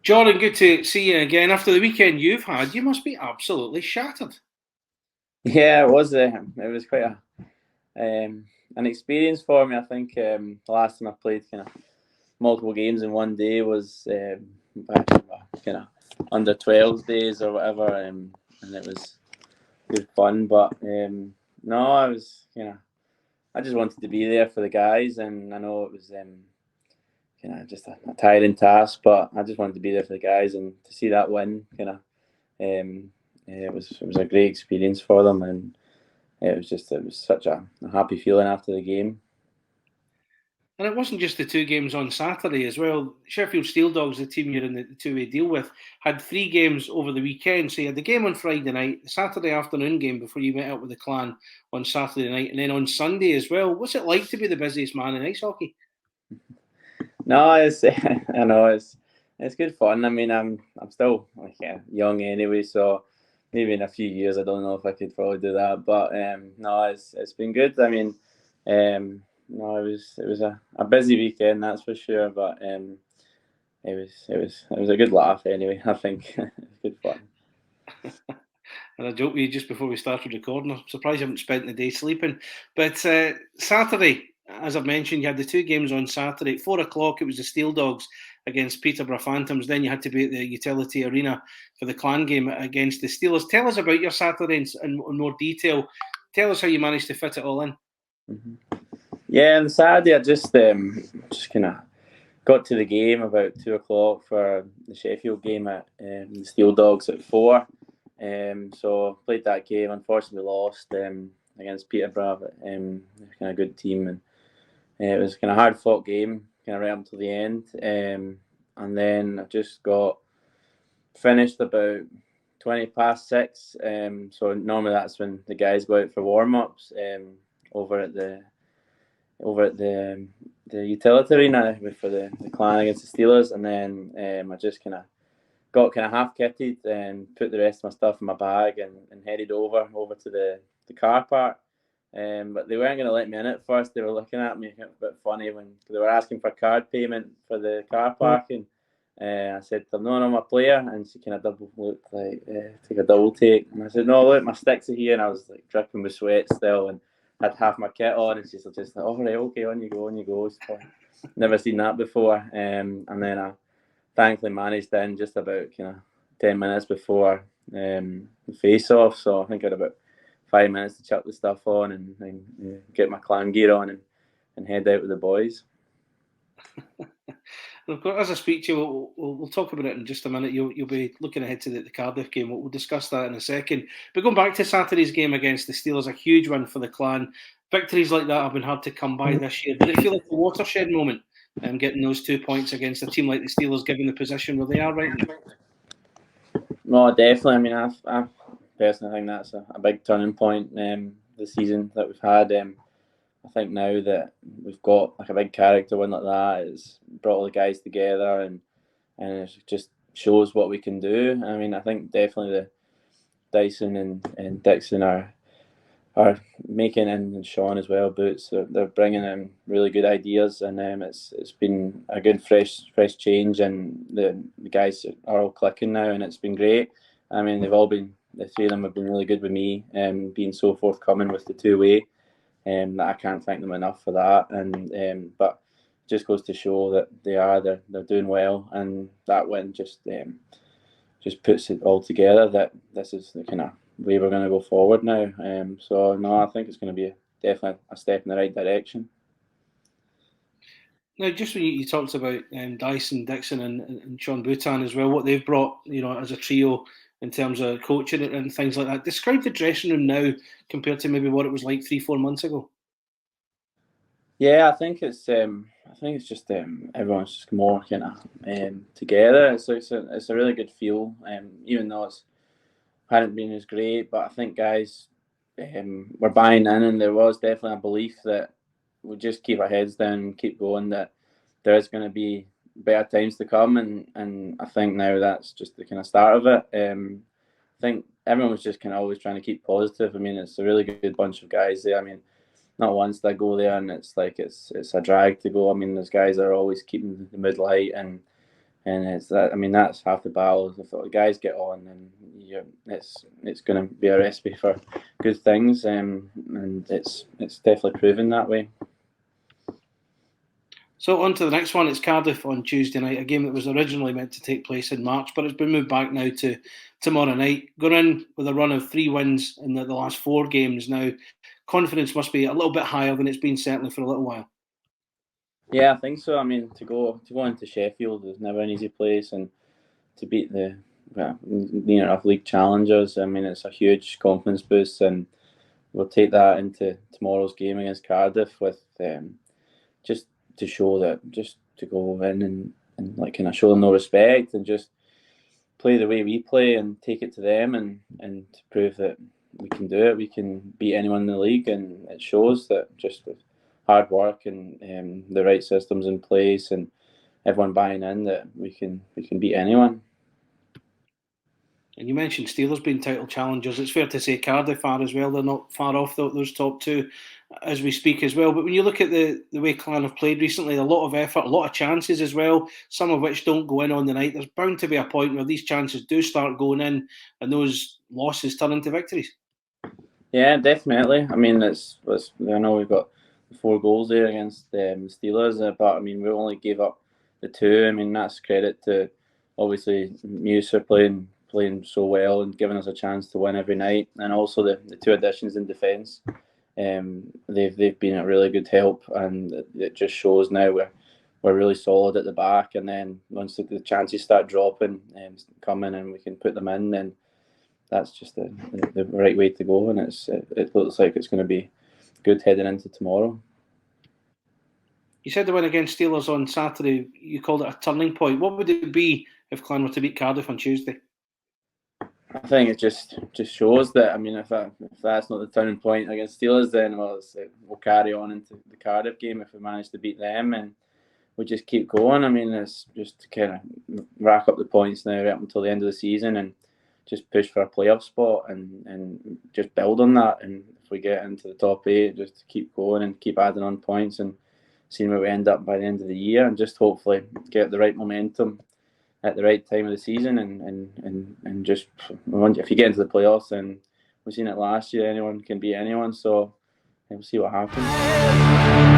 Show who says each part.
Speaker 1: Jordan, good to see you again. After the weekend you've had, you must be absolutely shattered.
Speaker 2: Yeah, it was. It was quite an experience for me. I think the last time I played kind of multiple games in one day was back in kind of under 12s days or whatever, and it was good fun. But no, I just wanted to be there for the guys, and I know it was just a tiring task, but I just wanted to be there for the guys and to see that win. It was a great experience for them, and it was such a happy feeling after the game.
Speaker 1: And it wasn't just the two games on Saturday as well. Sheffield Steel Dogs, the team you're in the two-way deal with, had 3 games over the weekend. So you had the game on Friday night, the Saturday afternoon game before you met up with the Clan on Saturday night, and then on Sunday as well. What's it like to be the busiest man in ice hockey?
Speaker 2: No, I know it's good fun. I mean, I'm still young anyway, so maybe in a few years I don't know if I could probably do that. But no, it's been good. I mean, no, it was a busy weekend, that's for sure. But it was a good laugh anyway. I think it was good fun.
Speaker 1: And I joked with you just before we started recording. I'm surprised you haven't spent the day sleeping. But Saturday, as I've mentioned, you had the 2 games on Saturday. At 4 o'clock, it was the Steel Dogs against Peterborough Phantoms. Then you had to be at the Utility Arena for the Clan game against the Steelers. Tell us about your Saturday in more detail. Tell us how you managed to fit it all in.
Speaker 2: Mm-hmm. Yeah, on Saturday I just kind of got to the game about 2 o'clock for the Sheffield game at the Steel Dogs at 4. So played that game. Unfortunately, lost against Peterborough, but kind of good team, and it was kind of hard fought game, kind of right up to the end. And then I just got finished about 6:20. So normally that's when the guys go out for warm ups over at the utility arena for the Clan against the Steelers, and then I just kind of got half kitted and put the rest of my stuff in my bag and headed over to the car park. But they weren't going to let me in at first. They were looking at me a bit funny when they were asking for card payment for the car parking. I said to them, no, I'm a player. And she kind of double looked like, take a double take. And I said, no, look, my sticks are here. And I was like dripping with sweat still and had half my kit on. And she's just like, all right, okay, on you go. So, never seen that before. And then I thankfully managed in just about 10 minutes before the face-off. So I think I had about 5 minutes to chuck the stuff on and get my Clan gear on and head out with the boys.
Speaker 1: Of course, as I speak to you, we'll talk about it in just a minute. You'll be looking ahead to the Cardiff game. We'll discuss that in a second. But going back to Saturday's game against the Steelers, a huge win for the Clan. Victories like that have been hard to come by this year. Did it feel like a watershed moment getting those 2 points against a team like the Steelers, given the position where they are right now?
Speaker 2: No, definitely. I mean, I personally think that's a big turning point this season that we've had. I think now that we've got like a big character win like that, it's brought all the guys together and it just shows what we can do. I mean, I think definitely the Dyson and Dixon are making, and Sean as well, Boots. They're bringing in really good ideas, and it's been a good fresh change, and the guys are all clicking now, and it's been great. I mean, the 3 of them have been really good with me, being so forthcoming with the 2-way. That I can't thank them enough for that, and but it just goes to show that they're doing well, and that win just puts it all together that this is the kind of way we're going to go forward now. So no, I think it's going to be definitely a step in the right direction.
Speaker 1: Now, just when you talked about Dyson, Dixon, and Sean Boutan as well, what they've brought, as a trio in terms of coaching and things like that. Describe the dressing room now compared to maybe what it was like 3-4 months ago.
Speaker 2: Yeah, I think it's just everyone's just more kind of together. It's a really good feel, even though it's hadn't been as great. But I think guys were buying in, and there was definitely a belief that we'll just keep our heads down and keep going, that there is going to be better times to come, and I think now that's just the kind of start of it. I think everyone was just kind of always trying to keep positive. I mean, it's a really good bunch of guys there. I mean, not once did I go there and it's like it's a drag to go. I mean, those guys are always keeping the mood light, and it's that. I mean, that's half the battle. If the guys get on, then it's going to be a recipe for good things, and it's definitely proven that way.
Speaker 1: So on to the next one. It's Cardiff on Tuesday night, a game that was originally meant to take place in March, but it's been moved back now to tomorrow night. Going in with a run of 3 wins in the last 4 games now, confidence must be a little bit higher than it's been certainly for a little while.
Speaker 2: Yeah, I think so. I mean, to go into Sheffield is never an easy place, and to beat the league challengers, I mean, it's a huge confidence boost, and we'll take that into tomorrow's game against Cardiff with just to show that, just to go in and like kind of show them no respect and just play the way we play and take it to them and to prove that we can do it. We can beat anyone in the league, and it shows that just with hard work and the right systems in place and everyone buying in, that we can beat anyone.
Speaker 1: And you mentioned Steelers being title challengers. It's fair to say Cardiff are as well. They're not far off those top 2 as we speak as well. But when you look at the way Clan have played recently, a lot of effort, a lot of chances as well, some of which don't go in on the night. There's bound to be a point where these chances do start going in and those losses turn into victories.
Speaker 2: Yeah, definitely. I mean, I know we've got 4 goals there against the Steelers, but I mean, we only gave up the 2. I mean, that's credit to obviously Musa playing so well and giving us a chance to win every night, and also the 2 additions in defence. They've been a really good help, and it just shows now we're really solid at the back. And then once the chances start dropping and coming, and we can put them in, then that's just the right way to go. And it looks like it's going to be good heading into tomorrow.
Speaker 1: You said the win against Steelers on Saturday, you called it a turning point. What would it be if Clan were to beat Cardiff on Tuesday?
Speaker 2: I think it just shows that, I mean, if that's not the turning point against Steelers, then we'll carry on into the Cardiff game if we manage to beat them, and we just keep going. I mean, it's just to kind of rack up the points now right up until the end of the season and just push for a playoff spot and just build on that. And if we get into the top 8, just to keep going and keep adding on points and seeing where we end up by the end of the year, and just hopefully get the right momentum at the right time of the season, and just, if you get into the playoffs, then we've seen it last year, anyone can beat anyone, so we'll see what happens.